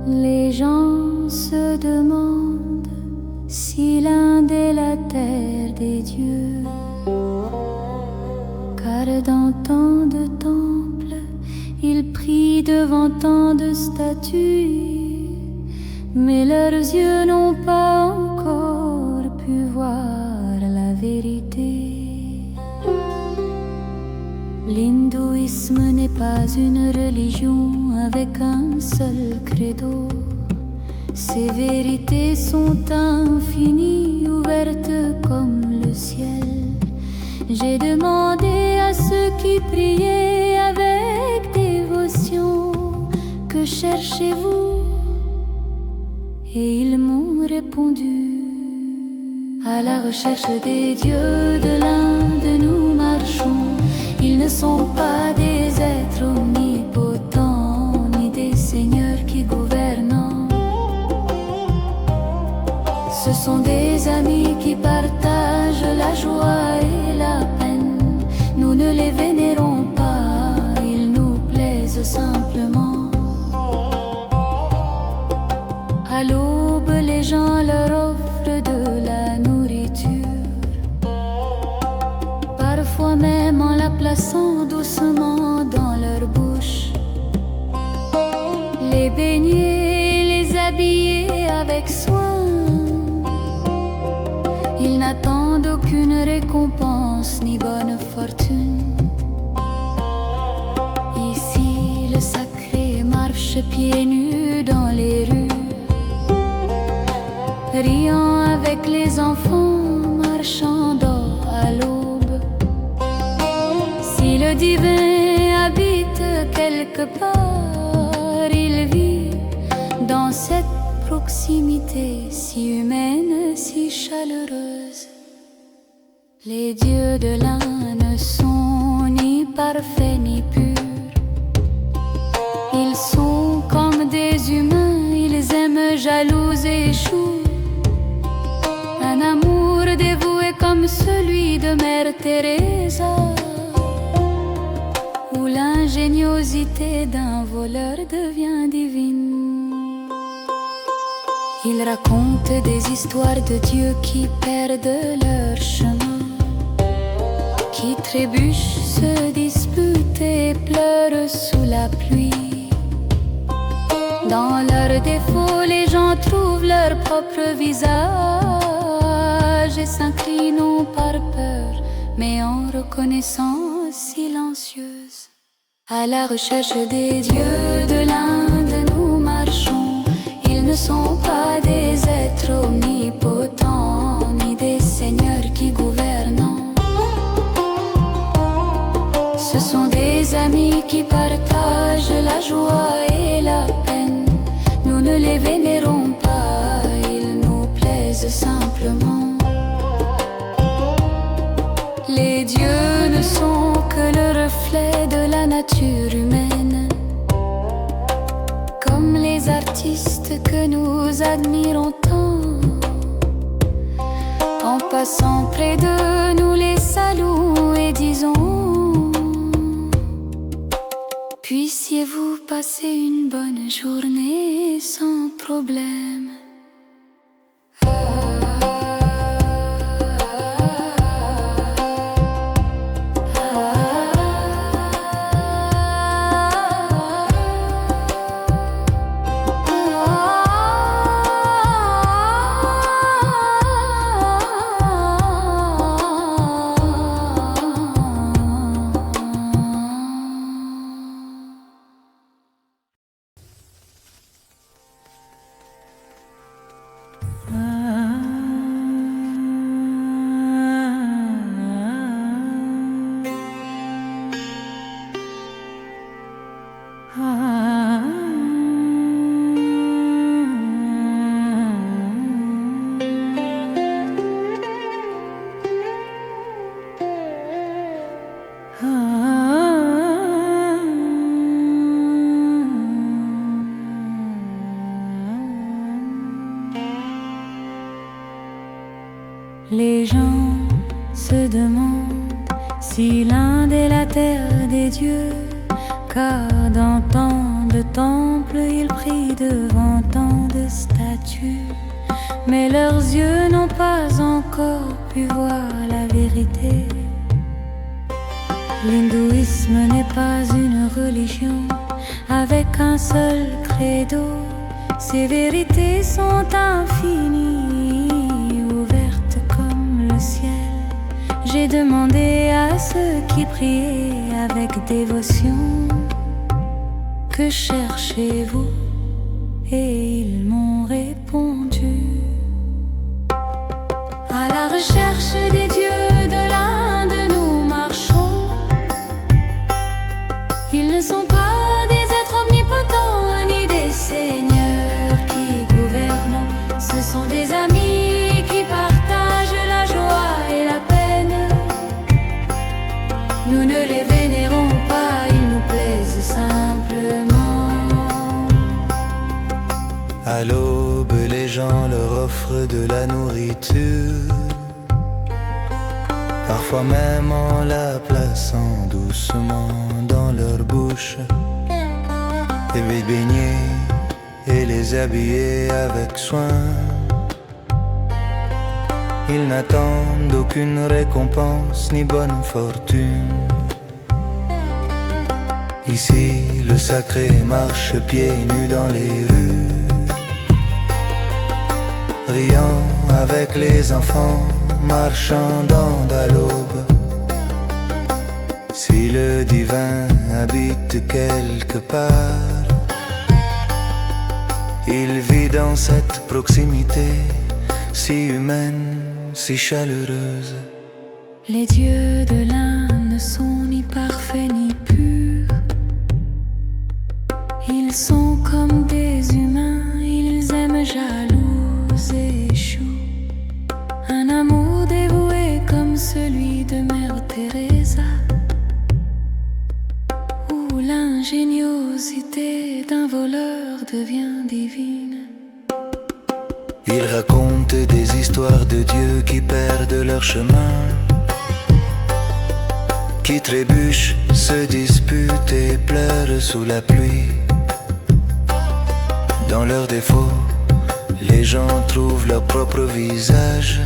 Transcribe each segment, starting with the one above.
Les gens se demandent si l'Inde est la terre des dieux, car dans tant de temples, ils prient devant tant de statues, mais leurs yeux n'ont pas encore pu voir la vérité. L'hindouisme n'est pas une religion avec un seul credo. Ces vérités sont infinies, ouvertes comme le ciel. J'ai demandé à ceux qui priaient avec dévotion: que cherchez-vous? Et ils m'ont répondu: à la recherche des dieux de l'Inde nous marchons. Ils ne sont pas des êtres omnipotents, ni des seigneurs qui gouvernent. Ce sont des amis qui partagent la joie et la peine. Nous ne les vénérons pas, ils nous plaisent simplement. À l'aube, les gens leur offrent de la nourriture, parfois même en la plaçant doucement dans leur bouche. Les baigner, les habiller avec soin. Ils n'attendent aucune récompense ni bonne fortune. Ici, le sacré marche pieds nus dans les rues, riant avec les enfants, marchant à l'aube. Si le divin habite quelque part, il vit dans cette proximité si humaine, si chaleureuse. Les dieux de l'Inde ne sont ni parfaits ni purs. Ils sont comme des humains, ils aiment, jalousent et échouent. Un amour dévoué comme celui de Mère Teresa, où l'ingéniosité d'un voleur devient divine. Ils racontent des histoires de dieux qui perdent leur chemin, qui trébuchent, se disputent et pleurent sous la pluie. Dans leurs défauts, les gens trouvent leur propre visage et s'inclinent non par peur, mais en reconnaissance silencieuse. À la recherche des dieux de l'Inde nous marchons. Ils ne sont pas des êtres omnipotents, ni des seigneurs qui gouvernent. Ce sont des amis qui partagent la joie et la peine. Nous ne les vénérons pas, ils nous plaisent simplement. Les dieux ne sont que le reflet de la nature humaine, comme les artistes que nous admirons tant. En passant près de nous, les saluons et disons: puissiez-vous passer une bonne journée sans problème. dieux, car dans tant de temples ils prient devant tant de statues. Mais leurs yeux n'ont pas encore pu voir la vérité. L'hindouisme n'est pas une religion avec un seul credo. Ces vérités sont infinies, ouvertes comme le ciel. J'ai demandé à ceux qui priaient avec dévotion: que cherchez-vous? Et ils m'ont répondu: à la recherche des dieux de l'Inde nous marchons. Ils ne sont pas des êtres omnipotents ni des seigneurs qui gouvernent. Ce sont des amis qui partagent la joie et la peine. Nous ne les vénérons pas, ils nous plaisent simplement. À l'aube, les gens leur offrent de la nourriture, parfois même en la plaçant doucement dans leur bouche. Des beignets et les habiller avec soin. Ils n'attendent aucune récompense ni bonne fortune. Ici, le sacré marche pieds nus dans les rues, riant avec les enfants, marchandant à l'aube. Si le divin habite quelque part, il vit dans cette proximité si humaine, si chaleureuse. Les dieux de l'Inde ne sont ni parfaits ni purs. Ils sont comme des humains, ils aiment jaloux et échouent. Un amour dévoué comme celui de Mère Teresa, où l'ingéniosité d'un voleur devient divine. Ils racontent des histoires de dieux qui perdent leur chemin, qui trébuchent, se disputent et pleurent sous la pluie. Dans leurs défauts, les gens trouvent leur propre visage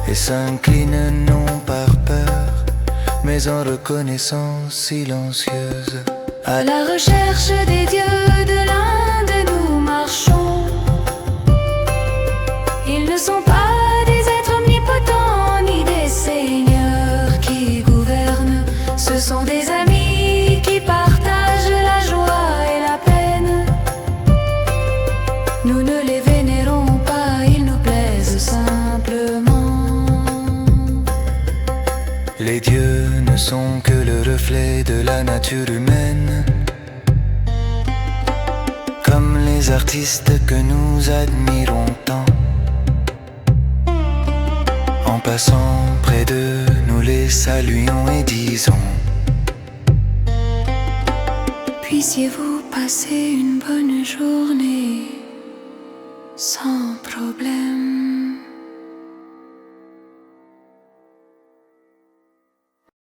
et s'inclinent non par peur, mais en reconnaissance silencieuse. À la recherche des dieux de l'Inde nous marchons. Ils ne sont pas des êtres omnipotents ni des seigneurs qui gouvernent. Ce sont des amis qui partagent la joie et la peine. Nous ne les vénérons pas, ils nous plaisent simplement. Les dieux ne sont que le reflet de la nature humaine, comme les artistes que nous admirons tant. En passant près d'eux, nous les saluons et disons: puissiez-vous passer une bonne journée sans problème.